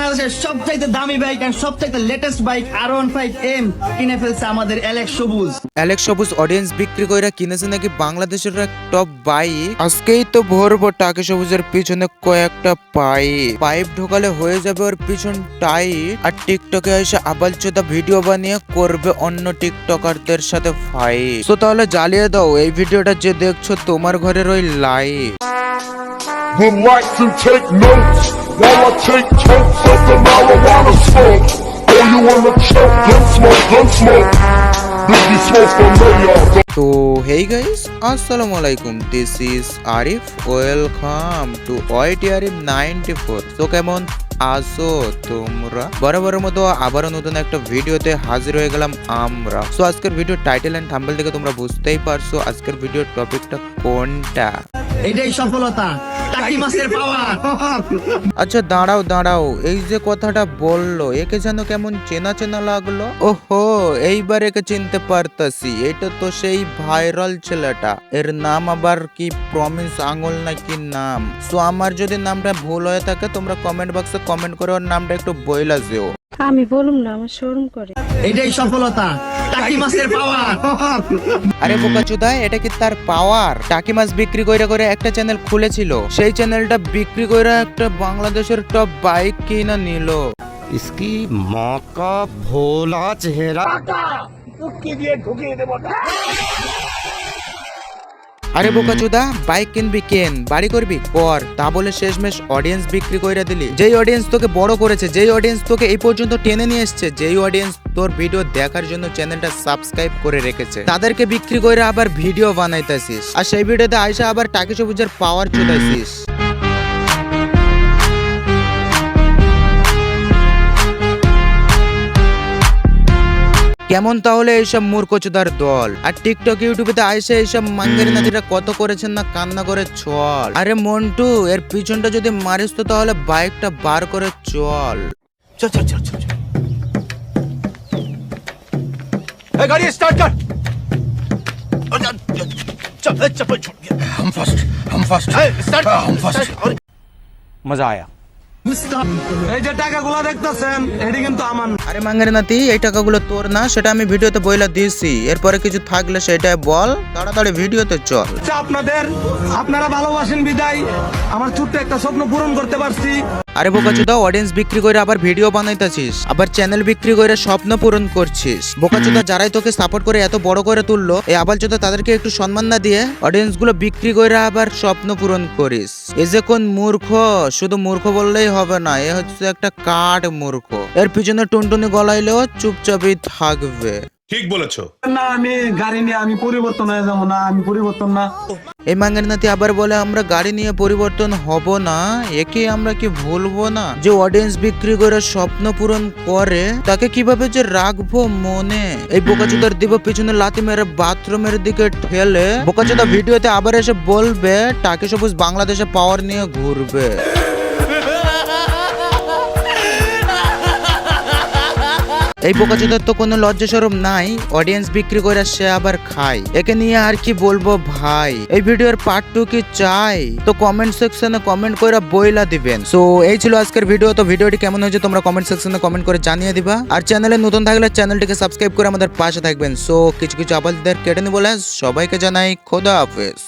বাংলাদেশের সবচাইতে দামি বাইক আর সবচাইতে লেটেস্ট বাইক R15M কিনে ফেলছে আমাদের অ্যালেক্স সবুজ। অ্যালেক্স সবুজ অডিয়েন্স বিক্রি কইরা কিনেছে নাকি বাংলাদেশের এক টপ বাইক। আজকেই তো ভরবো টাকে সবুজের পিছনে কয়েকটা পাইপ ঢোকালে হয়ে যাবে ওর পিছন টাইট। আর টিকটকে এসে আবালচোদা ভিডিও বানিয়ে করবে অন্য টিকটকারদের সাথে ফাইট। তো তাহলে জ্বালিয়ে দাও এই ভিডিওটা যে দেখছো তোমার ঘরের ওই light. Would like to take notes while I take totes of the marijuana smoke. Oh, you wanna choke? Gun smoke. Biggie smoke from Mayor. তো হেই গাইস, আসসালামু আলাইকুম, this is Arif, welcome to YTArif 94। তো কেমন আছো তোমরা? বরাবরের মতো আবারও নতুন একটা ভিডিওতে হাজির হয়ে গেলাম আমরা। সো আজকের ভিডিও টাইটেল এন্ড থাম্বনেল থেকে তোমরা বুঝতেই পারছো আজকের ভিডিওর টপিকটা কোনটা। এটাই সফলতা, টাকি মাছের পাওয়ার। আচ্ছা দাঁড়াও, এই যে কথাটা বললো একে যেন কেমন চেনা চেনা লাগলো। ওহো, এইবার একে চিনতে পারতাছি, এটা তো সেই ভাইরাল ছেলেটা। এর নাম আবার কি প্রমিস আঙুল নাকি নাম। সো আমার যদি নামটা ভুল হয়ে থাকে তোমরা কমেন্ট বক্সে কমেন্ট করে ওর নামটা একটু বইলা যেও। আমি বলুম না, আমার শরম করে। এটাই সফলতা, টাকি মাছের পাওয়ার। আরে বোকাচোদা, এটা কি তার পাওয়ার? টাকি মাছ বিক্রি কইরা করে একটা চ্যানেল খুলেছিল, সেই চ্যানেলটা বিক্রি কইরা একটা বাংলাদেশের টপ বাইক কিনা নিল। इसकी माँ का भोला चेहरा। আরে বোকাচোদা, বাইক কিনবি কেন, বাড়ি করবি কর, তা বলে শেষমেশ অডিয়েন্স বিক্রি কইরা দিলি। যেই অডিয়েন্স তোকে বড় করেছে, যেই অডিয়েন্স তোকে এই পর্যন্ত টেনে নিয়ে এসেছে, যেই অডিয়েন্স তোর ভিডিও দেখার জন্য চ্যানেলটা সাবস্ক্রাইব করে রেখেছে, তাদেরকে বিক্রি কইরা আবার ভিডিও বানাইতাছিস, আর সেই ভিডিওতে আইসা আবার টাকি সবুজের পাওয়ার চুদাইছিস। কেমন তাহলে এইসব মূর্খচোদার দল? আর টিকটক ইউটিউবে আইসা এইসব মাঙ্গের নাতিরা কত করেছেন না কান্না করে চল। আরে মন্টু, এর পিছনটা যদি মারিস তো তাহলে বাইকটা বার করে চল। गाड़ी स्टार्ट कर। हम फर्स्ट स्टार्ट। हम फर्स्ट। मजा आया। এই যে টাকাগুলো দেখতেছেন, এটি কিন্তু আমার। আরে মাঙ্গের নাতি, এই টাকাগুলো তোর না, সেটা আমি ভিডিওতে বইলা দিয়েছি। এরপরে কিছু থাকলে সেটাই বল, তাড়াতাড়ি ভিডিওতে চল। আপনারা ভালোবাসেন বিদায় আমার ছোট্ট একটা স্বপ্ন পূরণ করতে পারছি। আরে বোকাচোদা, অডিয়েন্স বিক্রি করে আবার ভিডিও বানাইতাছিস, আবার চ্যানেল বিক্রি করে স্বপ্ন পূরণ করছিস। বোকাচোদা, যারাই তোকে সাপোর্ট করে এত বড় করে তুললো, এই আবালচোদা তাদেরকে একটু সম্মান না দিয়ে অডিয়েন্স গুলো বিক্রি করে আবার স্বপ্ন পূরণ করিস। এ যে কোন মূর্খ, শুধু মূর্খ বললেই হবে না, এ হচ্ছে একটা কাঠ মূর্খ। এর পিছনে টুনটুনি গলাইলেও চুপচাপই থাকবে। ঠিক বলেছো। না, আমি গাড়ি নিয়ে আমি পরিবর্তন হয়ে যাবো না, আমি পরিবর্তন না। এই মাঙ্গের নাতি আবার বলে আমরা গাড়ি নিয়ে পরিবর্তন হব না। একে আমরা কি ভুলবো না? যে অডিয়েন্স বিক্রি করে স্বপ্ন পূরণ করে তাকে কিভাবে যে রাখবো মনে। এই বোকাচোদার দিব পিছনে লাথি মেরে বাথরুমের দিকে ঠেলে বোকাচোদা ভিডিওতে আবার এসে বলবে টাকি সবুজ বাংলাদেশে পাওয়ার নিয়ে ঘুরবে। এই বোকাচোদার তো কোনো লজ্জা শরম নাই, অডিয়েন্স বিক্রি করে সে আবার খায়। একে নিয়ে আর কি বলবো ভাই। এই ভিডিওর পার্ট 2 কি চাই তো কমেন্ট সেকশনে কমেন্ট করে বইলা দিবেন। সো এই ছিল আজকের ভিডিও। তো ভিডিওটি কেমন হয়েছে তোমরা কমেন্ট সেকশনে কমেন্ট করে জানিয়ে দিবা। আর চ্যানেলে নতুন থাকলে চ্যানেলটিকে সাবস্ক্রাইব করে আমাদের পাশে থাকবেন। সো কিছু আবালদের কেটে নিয়ে বলে সবাইকে জানাই খোদা হাফেজ।